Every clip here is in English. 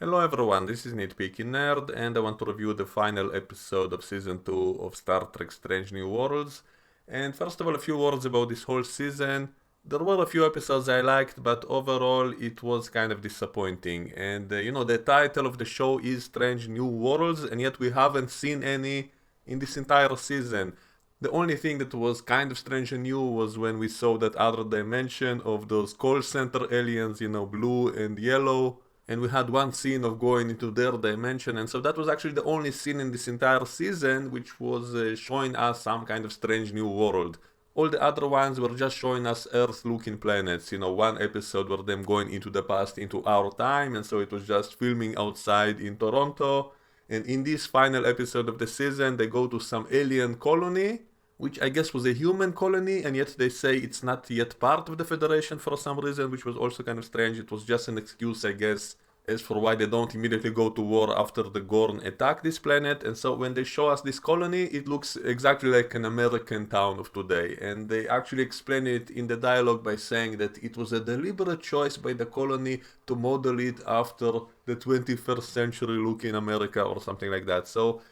Hello everyone, this is Nitpicking Nerd, and I want to review the final episode of Season 2 of Star Trek Strange New Worlds. And first of all, a few words about this whole season. There were a few episodes I liked, but overall it was kind of disappointing. And the title of the show is Strange New Worlds, and yet we haven't seen any in this entire season. The only thing that was kind of strange and new was when we saw that other dimension of those call center aliens, blue and yellow, and we had one scene of going into their dimension, and so that was actually the only scene in this entire season which was showing us some kind of strange new world. All the other ones were just showing us Earth looking planets. One episode were them going into the past, into our time, and so it was just filming outside in Toronto. And in this final episode of the season, they go to some alien colony, which I guess was a human colony, and yet they say it's not yet part of the Federation for some reason, which was also kind of strange. It was just an excuse, I guess, as for why they don't immediately go to war after the Gorn attack this planet. And so when they show us this colony, it looks exactly like an American town of today. And they actually explain it in the dialogue by saying that it was a deliberate choice by the colony to model it after the 21st century look in America or something like that. So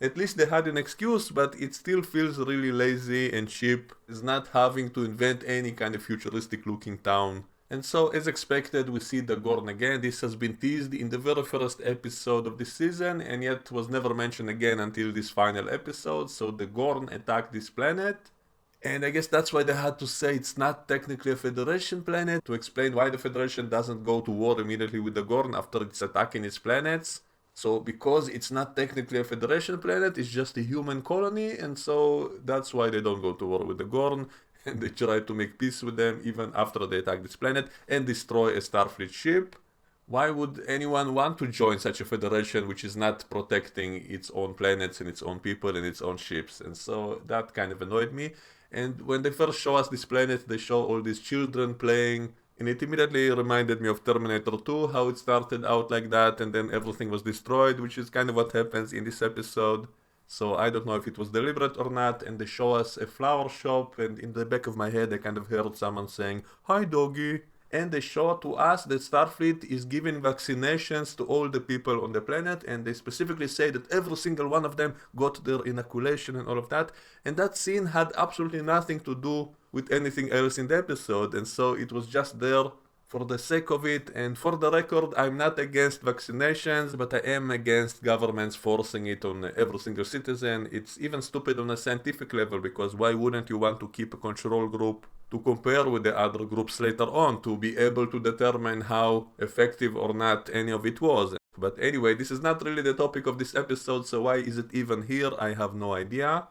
at least they had an excuse, but it still feels really lazy and cheap. It's not having to invent any kind of futuristic looking town. And so, as expected, we see the Gorn again. This has been teased in the very first episode of this season, and yet was never mentioned again until this final episode. So the Gorn attacked this planet. And I guess that's why they had to say it's not technically a Federation planet, to explain why the Federation doesn't go to war immediately with the Gorn after it's attacking its planets. So because it's not technically a Federation planet, it's just a human colony, and so that's why they don't go to war with the Gorn, and they try to make peace with them even after they attack this planet and destroy a Starfleet ship. Why would anyone want to join such a federation which is not protecting its own planets and its own people and its own ships? And so that kind of annoyed me. And when they first show us this planet, they show all these children playing, and it immediately reminded me of Terminator 2, how it started out like that and then everything was destroyed, which is kind of what happens in this episode. So I don't know if it was deliberate or not, and they show us a flower shop, and in the back of my head I kind of heard someone saying, "Hi doggy." And they show to us that Starfleet is giving vaccinations to all the people on the planet, and they specifically say that every single one of them got their inoculation and all of that. And that scene had absolutely nothing to do with anything else in the episode, and so it was just there for the sake of it. And for the record, I'm not against vaccinations, but I am against governments forcing it on every single citizen. It's even stupid on a scientific level, because why wouldn't you want to keep a control group to compare with the other groups later on to be able to determine how effective or not any of it was? But anyway, this is not really the topic of this episode, so why is it even here? I have no idea.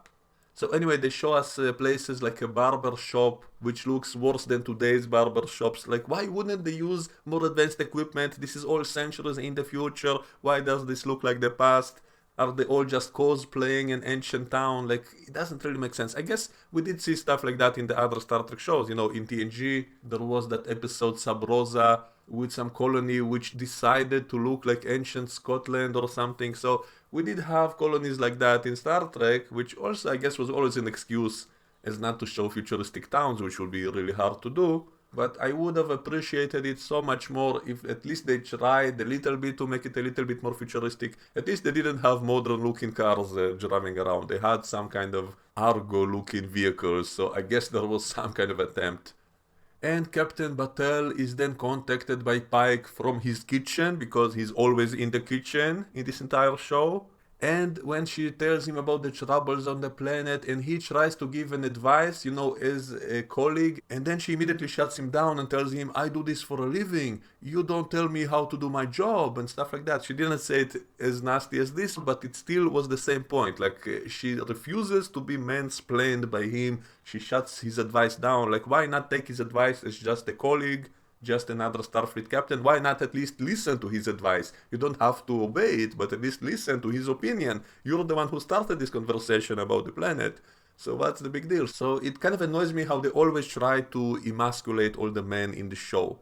So anyway, they show us places like a barber shop, which looks worse than today's barber shops. Like, why wouldn't they use more advanced equipment? This is all centuries in the future. Why does this look like the past? Are they all just cosplaying an ancient town? Like, it doesn't really make sense. I guess we did see stuff like that in the other Star Trek shows. In TNG, there was that episode Sub Rosa with some colony which decided to look like ancient Scotland or something. So we did have colonies like that in Star Trek, which also I guess was always an excuse as not to show futuristic towns, which would be really hard to do. But I would have appreciated it so much more if at least they tried a little bit to make it a little bit more futuristic. At least they didn't have modern looking cars driving around. They had some kind of Argo looking vehicles, so I guess there was some kind of attempt. And Captain Battelle is then contacted by Pike from his kitchen, because he's always in the kitchen in this entire show. And when she tells him about the troubles on the planet, and he tries to give an advice, as a colleague, and then she immediately shuts him down and tells him, "I do this for a living. You don't tell me how to do my job," and stuff like that. She didn't say it as nasty as this, but it still was the same point. Like, she refuses to be mansplained by him. She shuts his advice down. Like, why not take his advice as just a colleague? Just another Starfleet captain? Why not at least listen to his advice? You don't have to obey it, but at least listen to his opinion. You're the one who started this conversation about the planet. So what's the big deal? So it kind of annoys me how they always try to emasculate all the men in the show.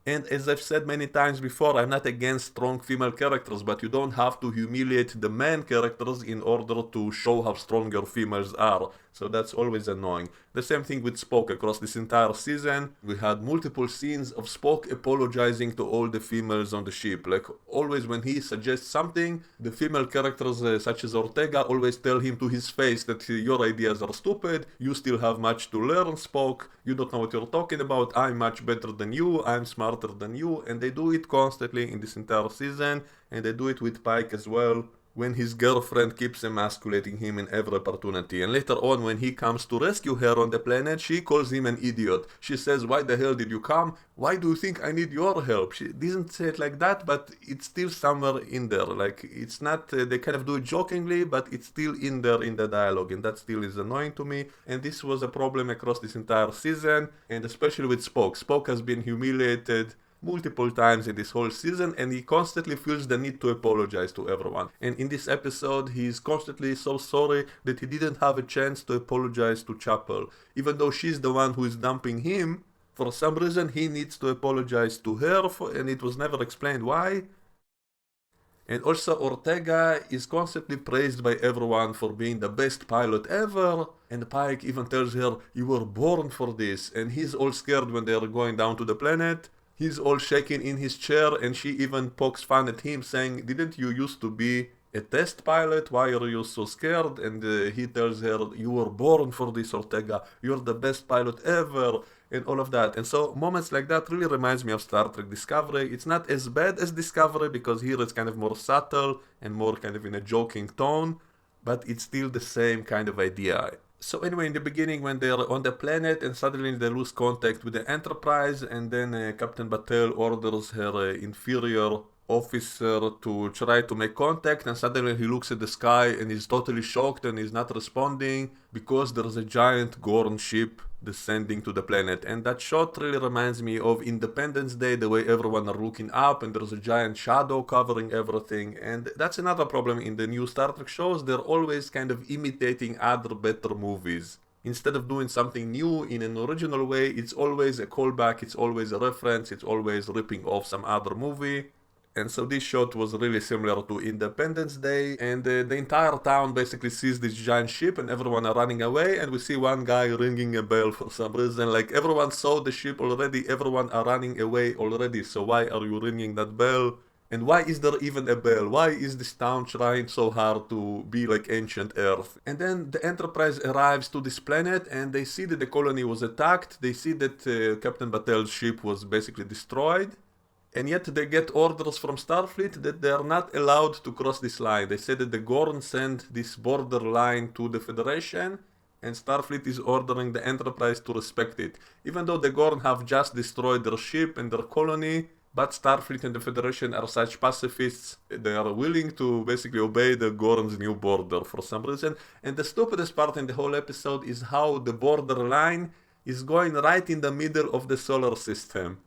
And as I've said many times before, I'm not against strong female characters, but you don't have to humiliate the man characters in order to show how strong your females are. So that's always annoying. The same thing with Spock across this entire season. We had multiple scenes of Spock apologizing to all the females on the ship. Like always when he suggests something, the female characters such as Ortega always tell him to his face that your ideas are stupid, you still have much to learn, Spock, you don't know what you're talking about, I'm much better than you, I'm smarter than you, and they do it constantly in this entire season, and they do it with Pike as well, when his girlfriend keeps emasculating him in every opportunity. And later on, when he comes to rescue her on the planet, she calls him an idiot. She says, why the hell did you come? Why do you think I need your help? She doesn't say it like that, but it's still somewhere in there. Like, it's not, they kind of do it jokingly, but it's still in there in the dialogue, and that still is annoying to me. And this was a problem across this entire season, and especially with Spock. Spock has been humiliated multiple times in this whole season, and he constantly feels the need to apologize to everyone. And in this episode, he's constantly so sorry that he didn't have a chance to apologize to Chapel. Even though she's the one who is dumping him, for some reason he needs to apologize to her, and it was never explained why. And also Ortega is constantly praised by everyone for being the best pilot ever, and Pike even tells her, you were born for this, and he's all scared when they're going down to the planet. He's all shaking in his chair, and she even pokes fun at him, saying, didn't you used to be a test pilot? Why are you so scared? And he tells her, you were born for this, Ortega. You're the best pilot ever, and all of that. And so moments like that really reminds me of Star Trek Discovery. It's not as bad as Discovery, because here it's kind of more subtle and more kind of in a joking tone, but it's still the same kind of idea. So anyway, in the beginning, when they're on the planet and suddenly they lose contact with the Enterprise, and then Captain Batel orders her inferior officer to try to make contact, and suddenly he looks at the sky and is totally shocked and is not responding because there's a giant Gorn ship descending to the planet. And that shot really reminds me of Independence Day, the way everyone are looking up and there's a giant shadow covering everything. And that's another problem in the new Star Trek shows. They're always kind of imitating other better movies. Instead of doing something new in an original way, it's always a callback, it's always a reference, it's always ripping off some other movie. And so this shot was really similar to Independence Day, and the entire town basically sees this giant ship and everyone are running away, and we see one guy ringing a bell for some reason. Like, everyone saw the ship already, everyone are running away already, so why are you ringing that bell? And why is there even a bell? Why is this town trying so hard to be like ancient Earth? And then the Enterprise arrives to this planet, and they see that the colony was attacked, they see that Captain Batel's ship was basically destroyed, and yet they get orders from Starfleet that they are not allowed to cross this line. They say that the Gorn sent this border line to the Federation, and Starfleet is ordering the Enterprise to respect it. Even though the Gorn have just destroyed their ship and their colony, but Starfleet and the Federation are such pacifists, they are willing to basically obey the Gorn's new border for some reason. And the stupidest part in the whole episode is how the border line is going right in the middle of the solar system.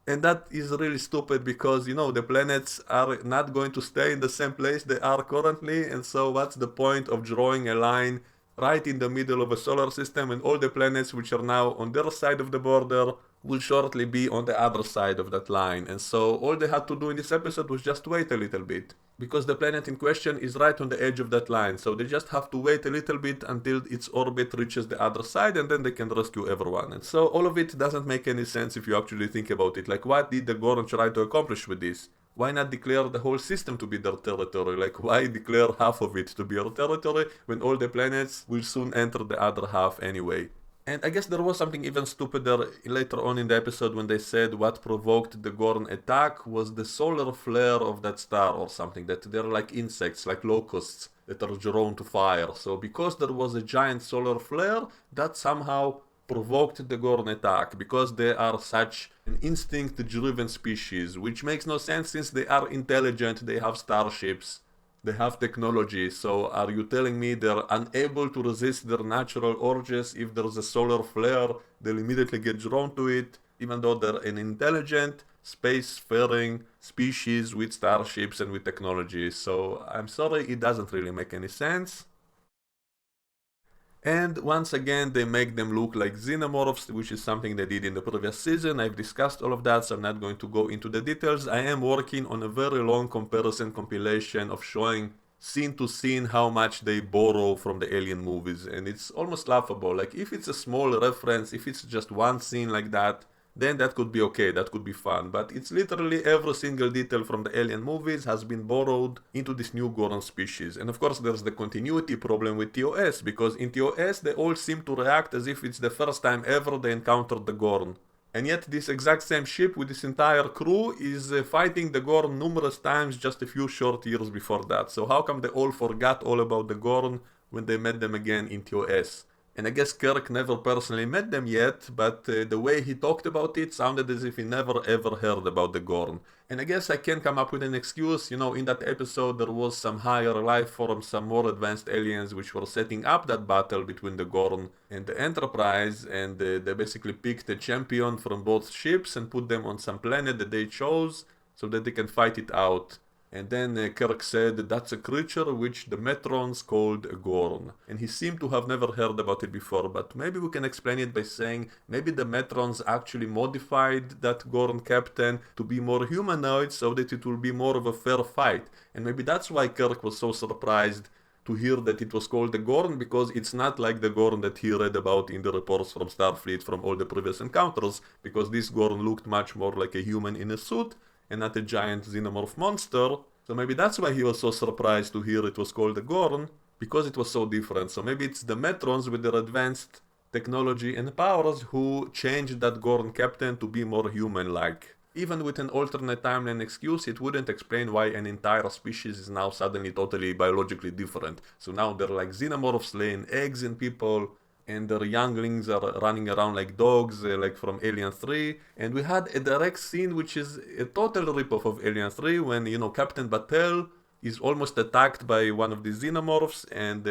And that is really stupid because, you know, the planets are not going to stay in the same place they are currently, and so what's the point of drawing a line right in the middle of a solar system, and all the planets which are now on their side of the border will shortly be on the other side of that line. And so all they had to do in this episode was just wait a little bit, because the planet in question is right on the edge of that line, so they just have to wait a little bit until its orbit reaches the other side, and then they can rescue everyone. And so all of it doesn't make any sense if you actually think about it. Like, what did the Gorn try to accomplish with this? Why not declare the whole system to be their territory? Like, why declare half of it to be your territory when all the planets will soon enter the other half anyway? And I guess there was something even stupider later on in the episode when they said what provoked the Gorn attack was the solar flare of that star or something, that they're like insects, like locusts that are drawn to fire. So because there was a giant solar flare, that somehow provoked the Gorn attack, because they are such an instinct-driven species, which makes no sense since they are intelligent, they have starships, they have technology. So are you telling me they're unable to resist their natural urges? If there's a solar flare, they'll immediately get drawn to it, even though they're an intelligent, space-faring species with starships and with technology. So I'm sorry, it doesn't really make any sense. And once again, they make them look like xenomorphs, which is something they did in the previous season. I've discussed all of that, so I'm not going to go into the details. I am working on a very long comparison compilation of showing scene to scene how much they borrow from the Alien movies, and it's almost laughable. Like, if it's a small reference, if it's just one scene like that, then that could be okay, that could be fun. But it's literally every single detail from the Alien movies has been borrowed into this new Gorn species. And of course there's the continuity problem with TOS, because in TOS they all seem to react as if it's the first time ever they encountered the Gorn. And yet this exact same ship with this entire crew is fighting the Gorn numerous times just a few short years before that. So how come they all forgot all about the Gorn when they met them again in TOS? And I guess Kirk never personally met them yet, but the way he talked about it sounded as if he never ever heard about the Gorn. And I guess I can come up with an excuse. In that episode there was some higher life forms, some more advanced aliens which were setting up that battle between the Gorn and the Enterprise, and they basically picked a champion from both ships and put them on some planet that they chose so that they can fight it out. And then Kirk said that's a creature which the Metrons called a Gorn. And he seemed to have never heard about it before, but maybe we can explain it by saying maybe the Metrons actually modified that Gorn captain to be more humanoid so that it will be more of a fair fight. And maybe that's why Kirk was so surprised to hear that it was called the Gorn, because it's not like the Gorn that he read about in the reports from Starfleet from all the previous encounters, because this Gorn looked much more like a human in a suit and not a giant xenomorph monster. So maybe that's why he was so surprised to hear it was called the Gorn, because it was so different. So maybe it's the Metrons with their advanced technology and powers who changed that Gorn captain to be more human-like. Even with an alternate timeline excuse, it wouldn't explain why an entire species is now suddenly totally biologically different. So now they're like xenomorphs laying eggs in people, and their younglings are running around like dogs, like from Alien 3. And we had a direct scene which is a total ripoff of Alien 3 when, Captain Batel is almost attacked by one of the xenomorphs, and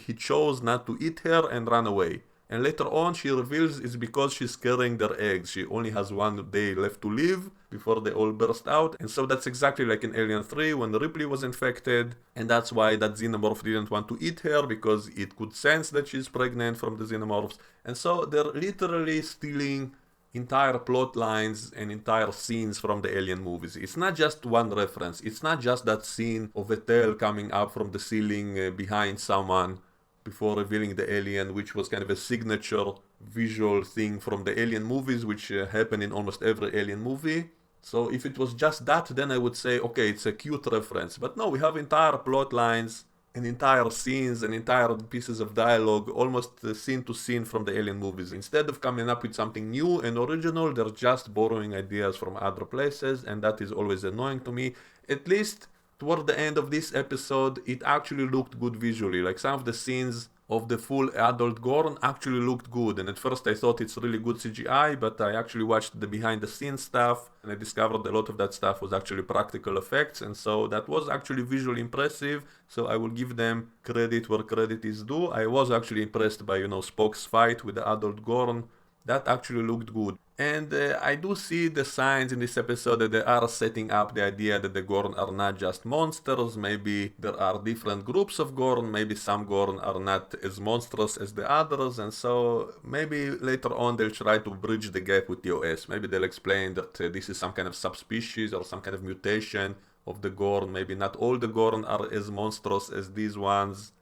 he chose not to eat her and run away. And later on she reveals it's because she's carrying their eggs. She only has 1 day left to live before they all burst out. And so that's exactly like in Alien 3 when Ripley was infected. And that's why that xenomorph didn't want to eat her, because it could sense that she's pregnant from the xenomorphs. And so they're literally stealing entire plot lines and entire scenes from the Alien movies. It's not just one reference. It's not just that scene of a tail coming up from the ceiling behind someone before revealing the alien, which was kind of a signature visual thing from the Alien movies, which happen in almost every Alien movie. So if it was just that, then I would say, okay, it's a cute reference. But no, we have entire plot lines and entire scenes and entire pieces of dialogue, almost scene to scene from the Alien movies. Instead of coming up with something new and original, they're just borrowing ideas from other places, and that is always annoying to me. At least toward the end of this episode, it actually looked good visually. Like, some of the scenes of the full adult Gorn actually looked good, and at first I thought it's really good CGI, but I actually watched the behind the scenes stuff and I discovered a lot of that stuff was actually practical effects, and so that was actually visually impressive. So I will give them credit where credit is due. I was actually impressed by, Spock's fight with the adult Gorn. That actually looked good. And I do see the signs in this episode that they are setting up the idea that the Gorn are not just monsters. Maybe there are different groups of Gorn, maybe some Gorn are not as monstrous as the others, and so maybe later on they'll try to bridge the gap with TOS. Maybe they'll explain that this is some kind of subspecies or some kind of mutation of the Gorn. Maybe not all the Gorn are as monstrous as these ones.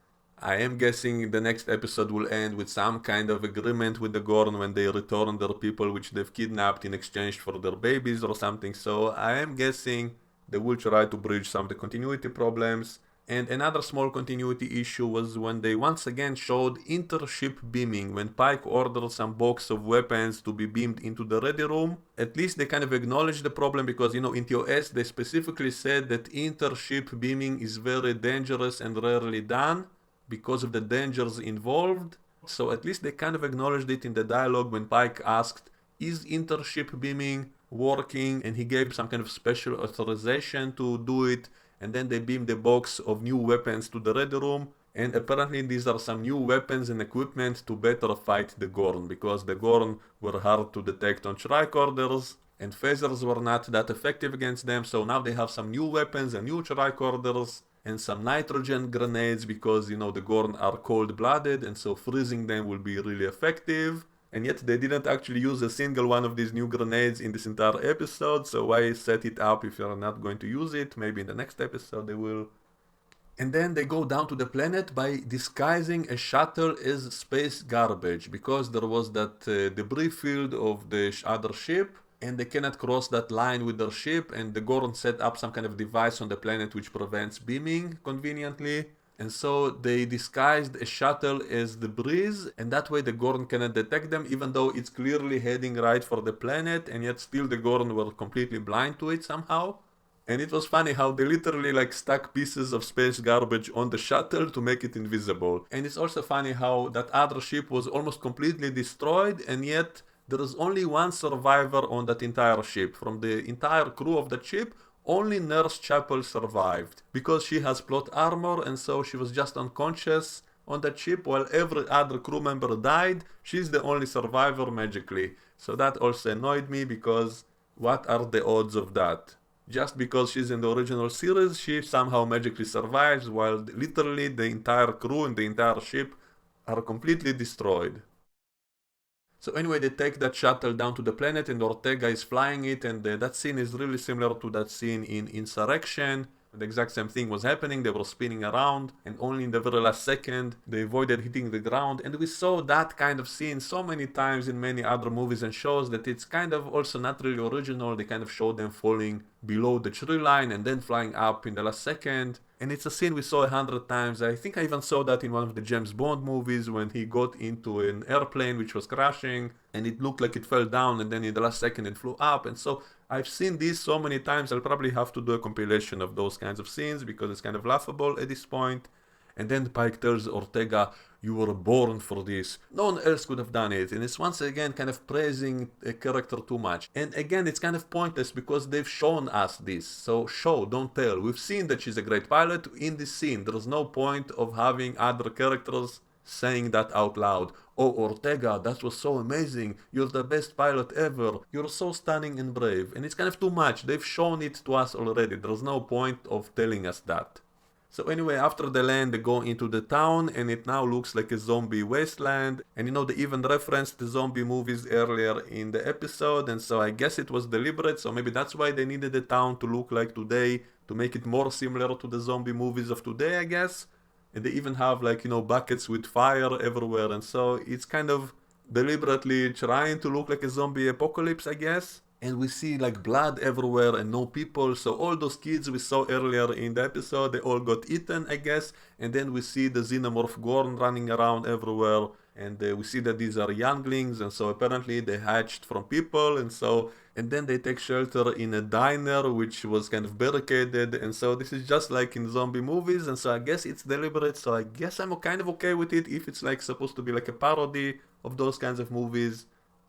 I am guessing the next episode will end with some kind of agreement with the Gorn when they return their people which they've kidnapped in exchange for their babies or something. So I am guessing they will try to bridge some of the continuity problems. And another small continuity issue was when they once again showed intership beaming. When Pike ordered some box of weapons to be beamed into the ready room, at least they kind of acknowledged the problem, because in TOS they specifically said that intership beaming is very dangerous and rarely done because of the dangers involved. So at least they kind of acknowledged it in the dialogue when Pike asked, is intership beaming working? And he gave some kind of special authorization to do it. And then they beamed a box of new weapons to the ready room. And apparently these are some new weapons and equipment to better fight the Gorn, because the Gorn were hard to detect on tricorders and phasers were not that effective against them. So now they have some new weapons and new tricorders. and some nitrogen grenades because, the Gorn are cold-blooded, and so freezing them will be really effective. And yet they didn't actually use a single one of these new grenades in this entire episode, so why set it up if you're not going to use it? Maybe in the next episode they will. And then they go down to the planet by disguising a shuttle as space garbage, because there was that debris field of the other ship, and they cannot cross that line with their ship, and the Gorn set up some kind of device on the planet which prevents beaming conveniently. And so they disguised a shuttle as debris, and that way the Gorn cannot detect them, even though it's clearly heading right for the planet, and yet still the Gorn were completely blind to it somehow. And it was funny how they literally stuck pieces of space garbage on the shuttle to make it invisible. And it's also funny how that other ship was almost completely destroyed, and yet there is only one survivor on that entire ship. From the entire crew of that ship, only Nurse Chapel survived, because she has plot armor, and so she was just unconscious on that ship while every other crew member died. She's the only survivor magically. So that also annoyed me, because what are the odds of that? Just because she's in the original series, she somehow magically survives, while literally the entire crew and the entire ship are completely destroyed. So anyway, they take that shuttle down to the planet, and Ortega is flying it, and that scene is really similar to that scene in Insurrection. The exact same thing was happening. They were spinning around, and only in the very last second they avoided hitting the ground. And we saw that kind of scene so many times in many other movies and shows that it's kind of also not really original. They kind of show them falling below the tree line and then flying up in the last second. And it's a scene we saw 100 times. I think I even saw that in one of the James Bond movies when he got into an airplane which was crashing, and it looked like it fell down, and then in the last second it flew up. And so I've seen this so many times, I'll probably have to do a compilation of those kinds of scenes, because it's kind of laughable at this point. And then Pike tells Ortega, "You were born for this. No one else could have done it." And it's once again kind of praising a character too much. And again, it's kind of pointless, because they've shown us this. So show, don't tell. We've seen that she's a great pilot in this scene. There's no point of having other characters saying that out loud. "Oh, Ortega, that was so amazing. You're the best pilot ever. You're so stunning and brave." And it's kind of too much. They've shown it to us already. There's no point of telling us that. So anyway, after they land, they go into the town, and it now looks like a zombie wasteland. And they even referenced the zombie movies earlier in the episode, and so I guess it was deliberate. So maybe that's why they needed the town to look like today, to make it more similar to the zombie movies of today, I guess. And they even have buckets with fire everywhere, and so it's kind of deliberately trying to look like a zombie apocalypse, I guess. And we see blood everywhere and no people, so all those kids we saw earlier in the episode, they all got eaten, I guess. And then we see the xenomorph Gorn running around everywhere, and we see that these are younglings, and so apparently they hatched from people, and then they take shelter in a diner which was kind of barricaded, and so this is just like in zombie movies, and so I guess it's deliberate. So I guess I'm kind of okay with it if it's supposed to be a parody of those kinds of movies.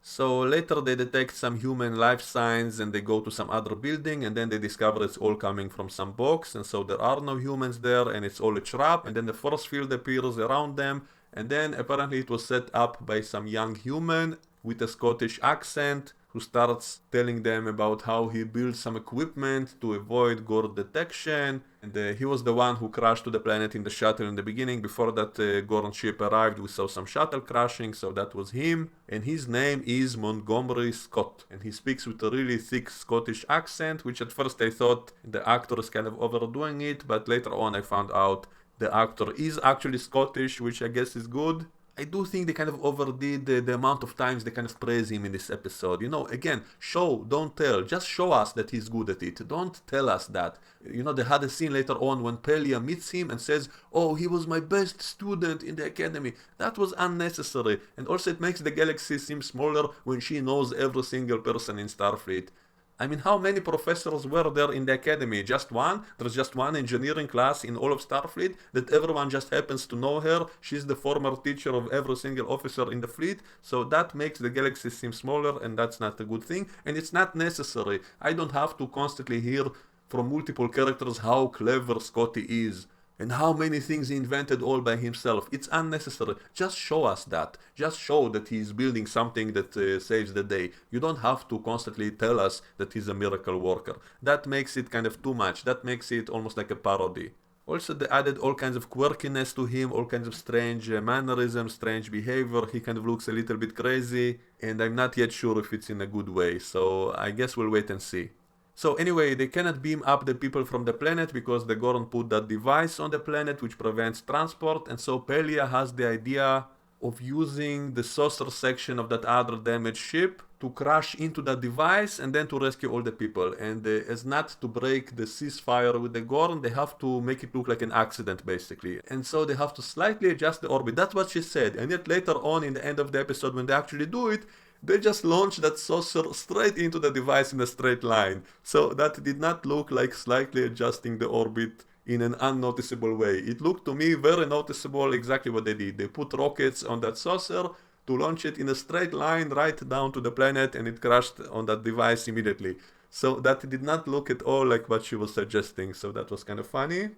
So later they detect some human life signs, and they go to some other building, and then they discover it's all coming from some box, and so there are no humans there, and it's all a trap. And then the force field appears around them, and then apparently it was set up by some young human with a Scottish accent, who starts telling them about how he built some equipment to avoid Gorn detection. And he was the one who crashed to the planet in the shuttle in the beginning. Before that Gorn ship arrived, we saw some shuttle crashing, so that was him. And his name is Montgomery Scott. And he speaks with a really thick Scottish accent, which at first I thought the actor is kind of overdoing it, but later on I found out the actor is actually Scottish, which I guess is good. I do think they kind of overdid the amount of times they kind of praise him in this episode. Again, show, don't tell. Just show us that he's good at it. Don't tell us that. They had a scene later on when Pelia meets him and says, "Oh, he was my best student in the academy." That was unnecessary. And also it makes the galaxy seem smaller when she knows every single person in Starfleet. I mean, how many professors were there in the academy? Just one? There's just one engineering class in all of Starfleet that everyone just happens to know her. She's the former teacher of every single officer in the fleet. So that makes the galaxy seem smaller, and that's not a good thing. And it's not necessary. I don't have to constantly hear from multiple characters how clever Scotty is and how many things he invented all by himself. It's unnecessary. Just show us that. Just show that he's building something that saves the day. You don't have to constantly tell us that he's a miracle worker. That makes it kind of too much. That makes it almost like a parody. Also, they added all kinds of quirkiness to him, all kinds of strange mannerisms, strange behavior. He kind of looks a little bit crazy, and I'm not yet sure if it's in a good way, so I guess we'll wait and see. So anyway, they cannot beam up the people from the planet because the Gorn put that device on the planet which prevents transport, and so Pelia has the idea of using the saucer section of that other damaged ship to crash into that device and then to rescue all the people. And as not to break the ceasefire with the Gorn, they have to make it look like an accident basically. And so they have to slightly adjust the orbit. That's what she said. And yet later on in the end of the episode when they actually do it, they just launch that saucer straight into the device in a straight line. So that did not look like slightly adjusting the orbit in an unnoticeable way. It looked to me very noticeable exactly what they did. They put rockets on that saucer to launch it in a straight line right down to the planet, and it crashed on that device immediately. So that did not look at all like what she was suggesting, so that was kind of funny.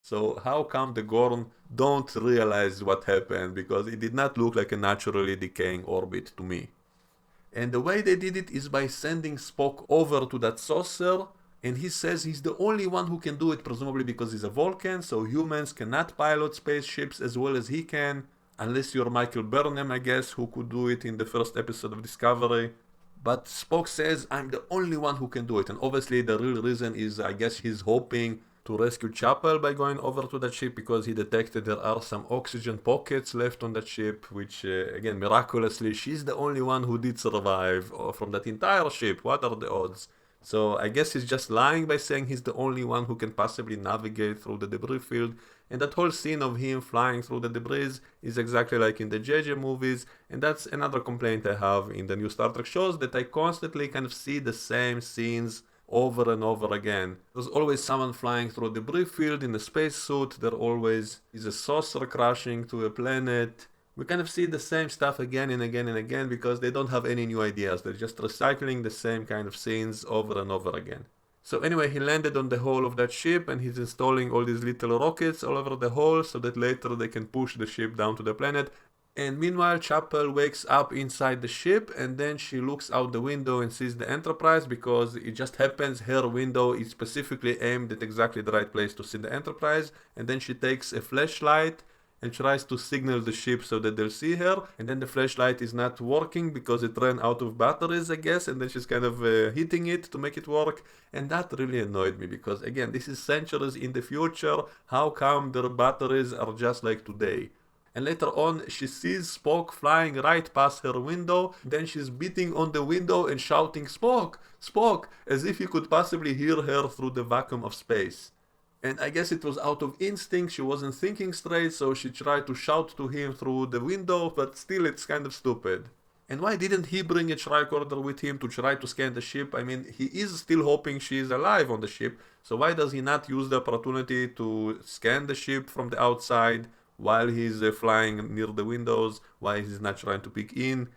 So how come the Gorn don't realize what happened? Because it did not look like a naturally decaying orbit to me. And the way they did it is by sending Spock over to that saucer, and he says he's the only one who can do it, presumably because he's a Vulcan, so humans cannot pilot spaceships as well as he can, unless you're Michael Burnham, I guess, who could do it in the first episode of Discovery. But Spock says, I'm the only one who can do it, and obviously the real reason is, I guess he's hoping to rescue Chapel by going over to that ship because he detected there are some oxygen pockets left on that ship, which again, miraculously, she's the only one who did survive from that entire ship. What are the odds? So I guess he's just lying by saying he's the only one who can possibly navigate through the debris field. And that whole scene of him flying through the debris is exactly like in the JJ movies. And that's another complaint I have in the new Star Trek shows, that I constantly kind of see the same scenes over and over again. There's always someone flying through a debris field in a spacesuit. There always is a saucer crashing to a planet. We kind of see the same stuff again and again and again because they don't have any new ideas. They're just recycling the same kind of scenes over and over again. So anyway, he landed on the hull of that ship and he's installing all these little rockets all over the hull so that later they can push the ship down to the planet. And meanwhile, Chapel wakes up inside the ship and then she looks out the window and sees the Enterprise because it just happens her window is specifically aimed at exactly the right place to see the Enterprise. And then she takes a flashlight and tries to signal the ship so that they'll see her, and then the flashlight is not working because it ran out of batteries, I guess, and then she's kind of hitting it to make it work, and that really annoyed me because again, this is centuries in the future. How come their batteries are just like today? And later on, she sees Spock flying right past her window. Then she's beating on the window and shouting, Spock! Spock! As if he could possibly hear her through the vacuum of space. And I guess it was out of instinct, she wasn't thinking straight, so she tried to shout to him through the window, but still it's kind of stupid. And why didn't he bring a tricorder with him to try to scan the ship? I mean, he is still hoping she is alive on the ship, so why does he not use the opportunity to scan the ship from the outside while he's flying near the windows? Why he's not trying to peek in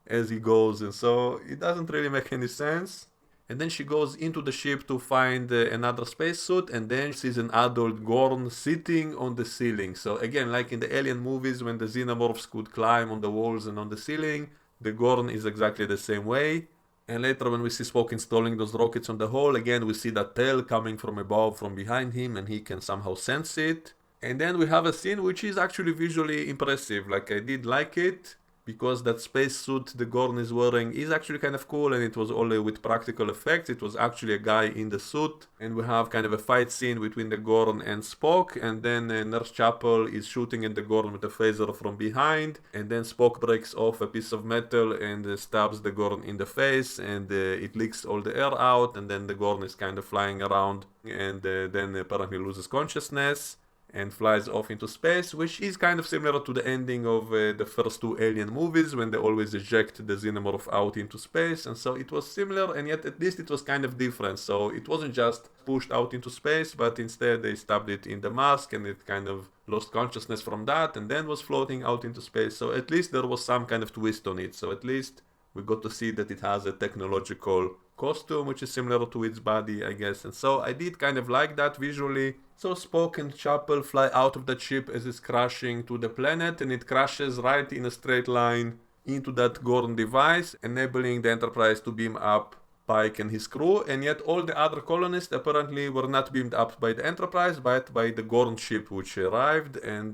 as he goes? And so it doesn't really make any sense. And then she goes into the ship to find another spacesuit, and then sees an adult Gorn sitting on the ceiling. So again, like in the Alien movies, when the xenomorphs could climb on the walls and on the ceiling, the Gorn is exactly the same way. And later when we see Spock installing those rockets on the hull, again we see that tail coming from above, from behind him, and he can somehow sense it. And then we have a scene which is actually visually impressive. Like, I did like it, because that spacesuit the Gorn is wearing is actually kind of cool, and it was only with practical effects. It was actually a guy in the suit, and we have kind of a fight scene between the Gorn and Spock, and then Nurse Chapel is shooting at the Gorn with a phaser from behind, and then Spock breaks off a piece of metal and stabs the Gorn in the face, and it leaks all the air out, and then the Gorn is kind of flying around, and then apparently loses consciousness and flies off into space, which is kind of similar to the ending of the first two Alien movies, when they always eject the xenomorph out into space. And so it was similar, and yet at least it was kind of different. So it wasn't just pushed out into space, but instead they stabbed it in the mask, and it kind of lost consciousness from that, and then was floating out into space. So at least there was some kind of twist on it. So at least we got to see that it has a technological costume, which is similar to its body, I guess. And so I did kind of like that visually. So Spock and Chapel fly out of that ship as it's crashing to the planet, and it crashes right in a straight line into that Gorn device, enabling the Enterprise to beam up Pike and his crew, and yet all the other colonists apparently were not beamed up by the Enterprise, but by the Gorn ship which arrived, and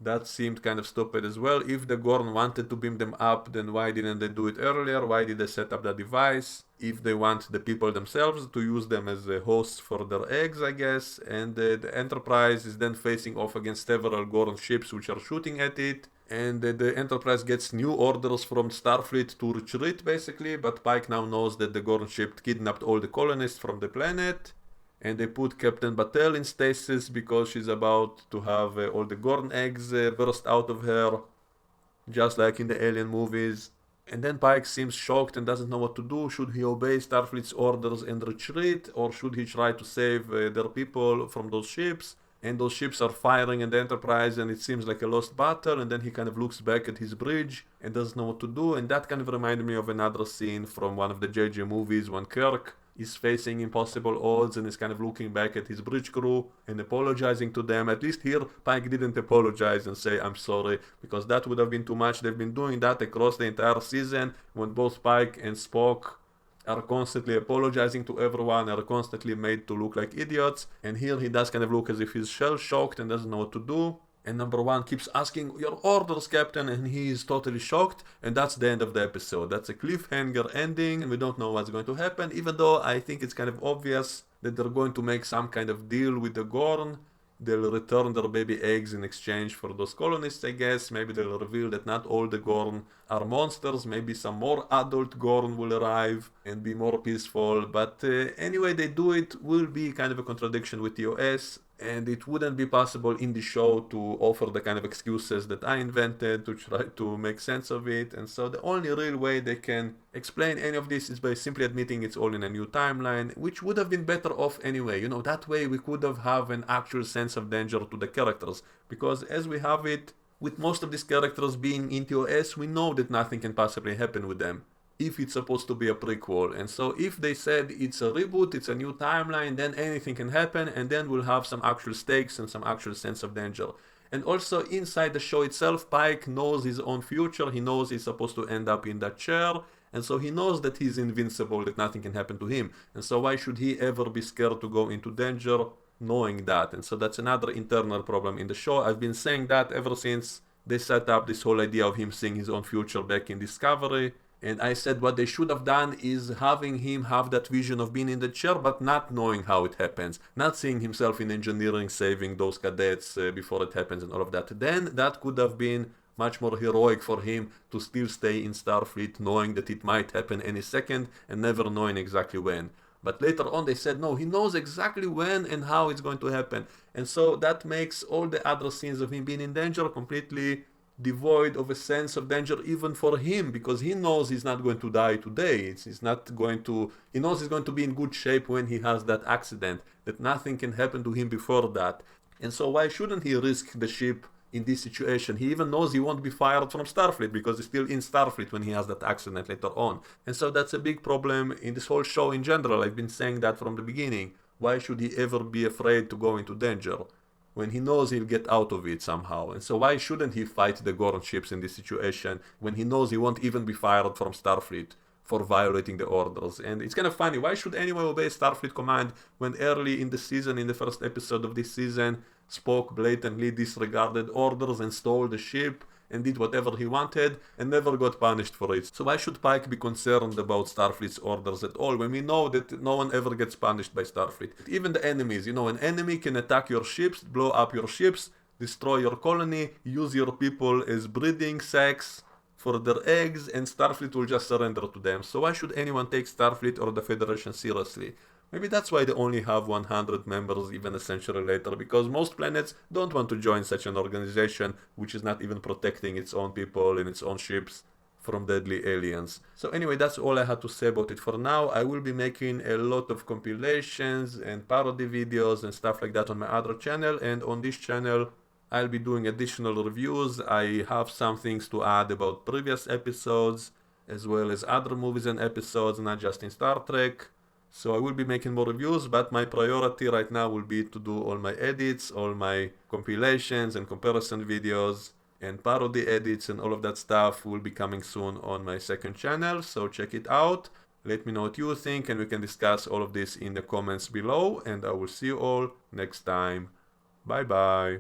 that seemed kind of stupid as well. If the Gorn wanted to beam them up, then why didn't they do it earlier? Why did they set up the device? If they want the people themselves to use them as hosts for their eggs, I guess, and the Enterprise is then facing off against several Gorn ships which are shooting at it, and the Enterprise gets new orders from Starfleet to retreat basically, but Pike now knows that the Gorn ship kidnapped all the colonists from the planet, and they put Captain Batel in stasis because she's about to have all the Gorn eggs burst out of her, just like in the Alien movies. And then Pike seems shocked and doesn't know what to do. Should he obey Starfleet's orders and retreat, or should he try to save their people from those ships? And those ships are firing at the Enterprise, and it seems like a lost battle, and then he kind of looks back at his bridge and doesn't know what to do, and that kind of reminded me of another scene from one of the JJ movies when Kirk is facing impossible odds and is kind of looking back at his bridge crew and apologizing to them. At least here, Pike didn't apologize and say, I'm sorry, because that would have been too much. They've been doing that across the entire season when both Pike and Spock are constantly apologizing to everyone, are constantly made to look like idiots, and here he does kind of look as if he's shell-shocked and doesn't know what to do. And number one keeps asking, your orders, Captain, and he is totally shocked, and that's the end of the episode. That's a cliffhanger ending, and we don't know what's going to happen, even though I think it's kind of obvious that they're going to make some kind of deal with the Gorn. They'll return their baby eggs in exchange for those colonists, I guess. Maybe they'll reveal that not all the Gorn are monsters. Maybe some more adult Gorn will arrive and be more peaceful. But anyway, they do it will be kind of a contradiction with TOS. And it wouldn't be possible in the show to offer the kind of excuses that I invented to try to make sense of it. And so the only real way they can explain any of this is by simply admitting it's all in a new timeline, which would have been better off anyway. You know, that way we could have an actual sense of danger to the characters. Because as we have it, with most of these characters being in TOS, we know that nothing can possibly happen with them if it's supposed to be a prequel. And so if they said it's a reboot, it's a new timeline, then anything can happen, and then we'll have some actual stakes and some actual sense of danger. And also inside the show itself, Pike knows his own future. He knows he's supposed to end up in that chair, and so he knows that he's invincible, that nothing can happen to him. And so why should he ever be scared to go into danger knowing that? And so that's another internal problem in the show. I've been saying that ever since they set up this whole idea of him seeing his own future back in Discovery. And I said what they should have done is having him have that vision of being in the chair, but not knowing how it happens. Not seeing himself in engineering saving those cadets before it happens and all of that. Then that could have been much more heroic for him to still stay in Starfleet, knowing that it might happen any second and never knowing exactly when. But later on they said, no, he knows exactly when and how it's going to happen. And so that makes all the other scenes of him being in danger completely devoid of a sense of danger even for him, because he knows he's not going to die today. He's not going to, he knows he's going to be in good shape when he has that accident, that nothing can happen to him before that. And so why shouldn't he risk the ship in this situation? He even knows he won't be fired from Starfleet because he's still in Starfleet when he has that accident later on. And so that's a big problem in this whole show in general. I've been saying that from the beginning. Why should he ever be afraid to go into danger when he knows he'll get out of it somehow? And so why shouldn't he fight the Gorn ships in this situation when he knows he won't even be fired from Starfleet for violating the orders? And it's kind of funny, why should anyone obey Starfleet command when early in the season, in the first episode of this season, Spock blatantly disregarded orders and stole the ship and did whatever he wanted and never got punished for it? So why should Pike be concerned about Starfleet's orders at all when we know that no one ever gets punished by Starfleet? Even the enemies, you know, an enemy can attack your ships, blow up your ships, destroy your colony, use your people as breeding sacks for their eggs, and Starfleet will just surrender to them. So why should anyone take Starfleet or the Federation seriously? Maybe that's why they only have 100 members even a century later, because most planets don't want to join such an organization which is not even protecting its own people and its own ships from deadly aliens. So anyway, that's all I had to say about it for now. I will be making a lot of compilations and parody videos and stuff like that on my other channel, and on this channel I'll be doing additional reviews. I have some things to add about previous episodes as well as other movies and episodes, not just in Star Trek. So I will be making more reviews, but my priority right now will be to do all my edits, all my compilations and comparison videos and parody edits, and all of that stuff will be coming soon on my second channel, so check it out. Let me know what you think, and we can discuss all of this in the comments below, and I will see you all next time. Bye bye.